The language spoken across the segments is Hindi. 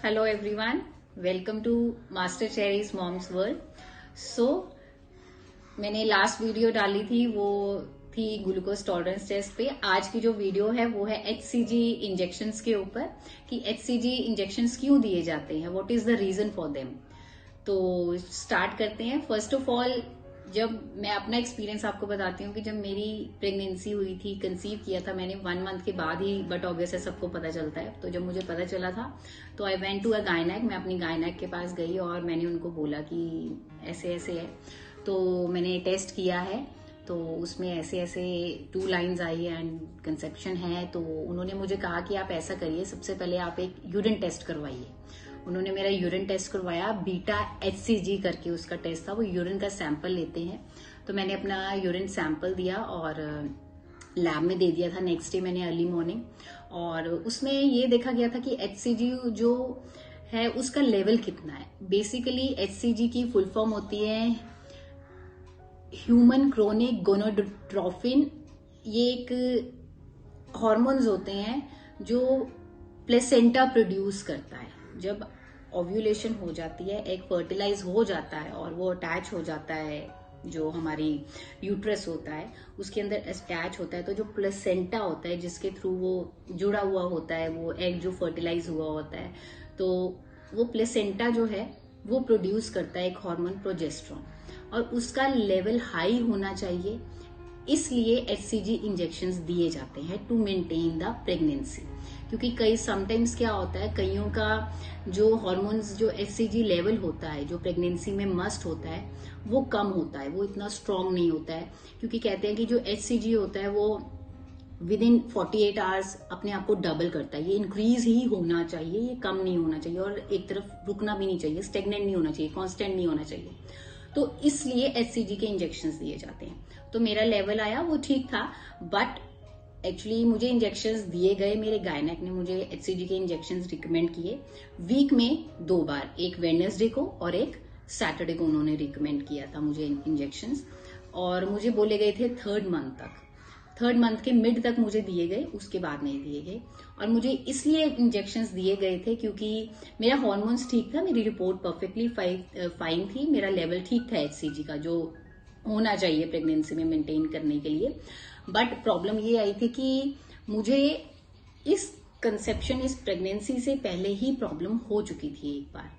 Hello everyone, welcome to Master Cherry's Mom's World. So मैंने लास्ट वीडियो डाली थी वो थी ग्लूकोज टॉलरेंस टेस्ट पे। आज की जो वीडियो है वो है HCG इंजेक्शंस के ऊपर कि HCG इंजेक्शंस क्यों दिए जाते हैं, what is the reason for them. तो स्टार्ट करते हैं। फर्स्ट ऑफ ऑल, जब मैं अपना एक्सपीरियंस आपको बताती हूँ कि जब मेरी प्रेगनेंसी हुई थी, कंसीव किया था मैंने 1 मंथ के बाद ही, बट ऑब्वियस है सबको पता चलता है। तो जब मुझे पता चला था तो आई वेंट टू अ गायनेक, मैं अपनी गायनेक के पास गई और मैंने उनको बोला कि ऐसे ऐसे है। तो मैंने टेस्ट किया है तो उसमें ऐसे ऐसे 2 लाइंस आई एंड कंसेप्शन है। तो उन्होंने मुझे कहा कि आप ऐसा करिए, सबसे पहले आप एक यूरिन टेस्ट करवाइए। उन्होंने मेरा यूरिन टेस्ट करवाया, बीटा HCG करके उसका टेस्ट था, वो यूरिन का सैंपल लेते हैं। तो मैंने अपना यूरिन सैंपल दिया और लैब में दे दिया था। नेक्स्ट डे मैंने अर्ली मॉर्निंग, और उसमें ये देखा गया था कि HCG जो है उसका लेवल कितना है। बेसिकली HCG की फुल फॉर्म होती है ह्यूमन क्रोनिक गोनोडोट्रोफिन। ये एक हॉर्मोन्स होते हैं जो प्लेसेंटा प्रोड्यूस करता है। जब ओव्यूलेशन हो जाती है, एग फर्टिलाइज हो जाता है और वो अटैच हो जाता है, जो हमारी यूट्रस होता है उसके अंदर अटैच होता है, तो जो प्लेसेंटा होता है जिसके थ्रू वो जुड़ा हुआ होता है, वो एग जो फर्टिलाइज हुआ होता है, तो वो प्लेसेंटा जो है वो प्रोड्यूस करता है एक हार्मोन प्रोजेस्टेरोन, और उसका लेवल हाई होना चाहिए। इसलिए HCG इंजेक्शंस दिए जाते हैं टू मेंटेन द प्रेगनेंसी। क्योंकि कई समटाइम्स क्या होता है, कईयों का जो हार्मोन्स जो HCG लेवल होता है जो प्रेगनेंसी में मस्ट होता है वो कम होता है, वो इतना स्ट्रांग नहीं होता है। क्योंकि कहते हैं कि जो HCG होता है वो विद इन 48 आवर्स अपने आप को डबल करता है। ये इंक्रीज ही होना चाहिए, ये कम नहीं होना चाहिए, और एक तरफ रुकना भी नहीं चाहिए, स्टेगनेंट नहीं होना चाहिए, कांस्टेंट नहीं होना चाहिए। तो इसलिए HCG के इंजेक्शंस दिए जाते हैं। तो मेरा लेवल आया, वो ठीक था, बट एक्चुअली मुझे इंजेक्शंस दिए गए, मेरे गायनेक ने मुझे HCG के इंजेक्शंस रिकमेंड किए वीक में 2 बार, एक वेडनेसडे को और एक सैटरडे को उन्होंने रिकमेंड किया था मुझे इंजेक्शंस। और मुझे बोले गए थे 3rd मंथ तक, 3rd मंथ के मिड तक मुझे दिए गए, उसके बाद नहीं दिए गए। और मुझे इसलिए इंजेक्शंस दिए गए थे क्योंकि मेरा हार्मोन्स ठीक था, मेरी रिपोर्ट परफेक्टली फाइन थी, मेरा लेवल ठीक था HCG का जो होना चाहिए प्रेगनेंसी में मेंटेन करने के लिए। बट प्रॉब्लम ये आई थी कि मुझे इस कंसेप्शन, इस प्रेगनेंसी से पहले ही प्रॉब्लम हो चुकी थी एक बार,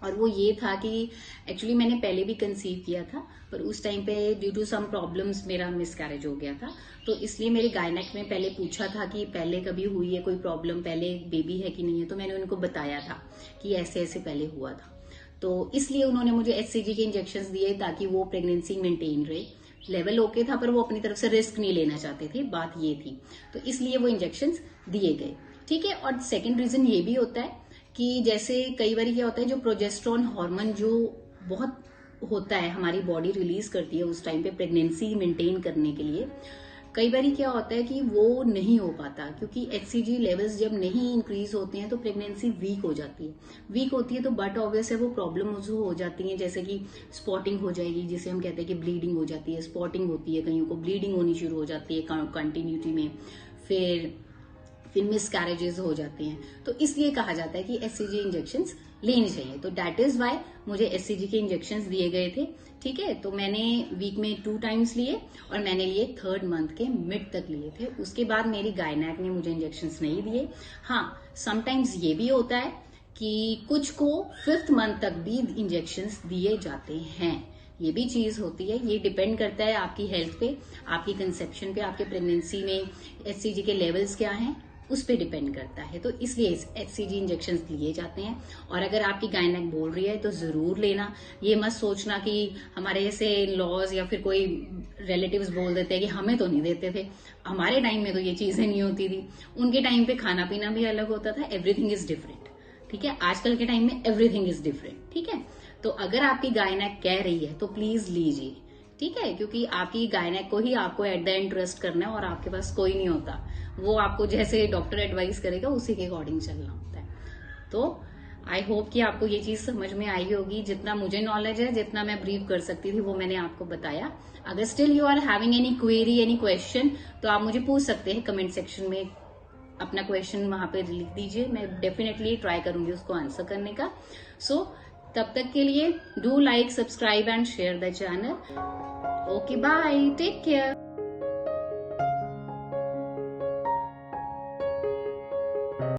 और वो ये था कि एक्चुअली मैंने पहले भी कंसीव किया था, पर उस टाइम पे ड्यू टू सम प्रॉब्लम्स मेरा मिसकैरेज हो गया था। तो इसलिए मेरे गायनेक में पहले पूछा था कि पहले कभी हुई है कोई प्रॉब्लम, पहले बेबी है कि नहीं है। तो मैंने उनको बताया था कि ऐसे ऐसे पहले हुआ था। तो इसलिए उन्होंने मुझे HCG के इंजेक्शंस दिए ताकि वो प्रेगनेंसी मेंटेन रहे। लेवल ओके था, पर वो अपनी तरफ से रिस्क नहीं लेना चाहते थे, बात ये थी। तो इसलिए वो इंजेक्शंस दिए गए, ठीक है। और सेकेंड रीजन ये भी होता है कि जैसे कई बार क्या होता है, जो प्रोजेस्टेरोन हार्मोन जो बहुत होता है हमारी बॉडी रिलीज करती है उस टाइम पे प्रेगनेंसी मेंटेन करने के लिए, कई बार क्या होता है कि वो नहीं हो पाता। क्योंकि HCG लेवल्स जब नहीं इंक्रीज होते हैं तो प्रेगनेंसी वीक हो जाती है। वीक होती है तो बट ऑब्वियस है वो प्रॉब्लम हो जाती है, जैसे कि स्पॉटिंग हो जाएगी, जिसे हम कहते हैं कि ब्लीडिंग हो जाती है, स्पॉटिंग होती है, कईयों को ब्लीडिंग होनी शुरू हो जाती है कंटिन्यूटी में, फिर मिसकैरेजेस हो जाते हैं। तो इसलिए कहा जाता है कि HCG इंजेक्शंस लेनी चाहिए। तो दैट इज वाई मुझे HCG के इंजेक्शंस दिए गए थे, ठीक है। तो मैंने वीक में 2 टाइम्स लिए और मैंने लिए 3rd मंथ के मिड तक लिए थे। उसके बाद मेरी गायनेक ने मुझे इंजेक्शंस नहीं दिए। हाँ, समटाइम्स ये भी होता है कि कुछ को 5th मंथ तक भी इंजेक्शंस दिए जाते हैं, ये भी चीज होती है। ये डिपेंड करता है आपकी हेल्थ पे, आपकी कंसेप्शन पे, आपके प्रेगनेंसी में HCG के लेवल्स क्या हैं उस पे डिपेंड करता है। तो इसलिए HCG इंजेक्शंस लिए जाते हैं। और अगर आपकी गायनेक बोल रही है तो जरूर लेना। ये मत सोचना कि हमारे ऐसे लॉज या फिर कोई रिलेटिव्स बोल देते हैं कि हमें तो नहीं देते थे, हमारे टाइम में तो ये चीजें नहीं होती थी। उनके टाइम पे खाना पीना भी अलग होता था, एवरीथिंग इज डिफरेंट, ठीक है। आजकल के टाइम में एवरीथिंग इज डिफरेंट, ठीक है। तो अगर आपकी गायनेक कह रही है तो प्लीज लीजिए, ठीक है। क्योंकि आपकी गायनेक को ही आपको एट द एंड ट्रस्ट करना है, और आपके पास कोई नहीं होता, वो आपको जैसे डॉक्टर एडवाइस करेगा उसी के अकॉर्डिंग चलना होता है। तो आई होप कि आपको ये चीज समझ में आई होगी। जितना मुझे नॉलेज है, जितना मैं ब्रीफ कर सकती थी वो मैंने आपको बताया। अगर still you are having any query, any question, तो आप मुझे पूछ सकते हैं कमेंट सेक्शन में अपना क्वेश्चन वहां पे लिख दीजिए, मैं डेफिनेटली ट्राई करूंगी उसको आंसर करने का। सो तब तक के लिए do like, subscribe and share the channel. Okay bye, take care.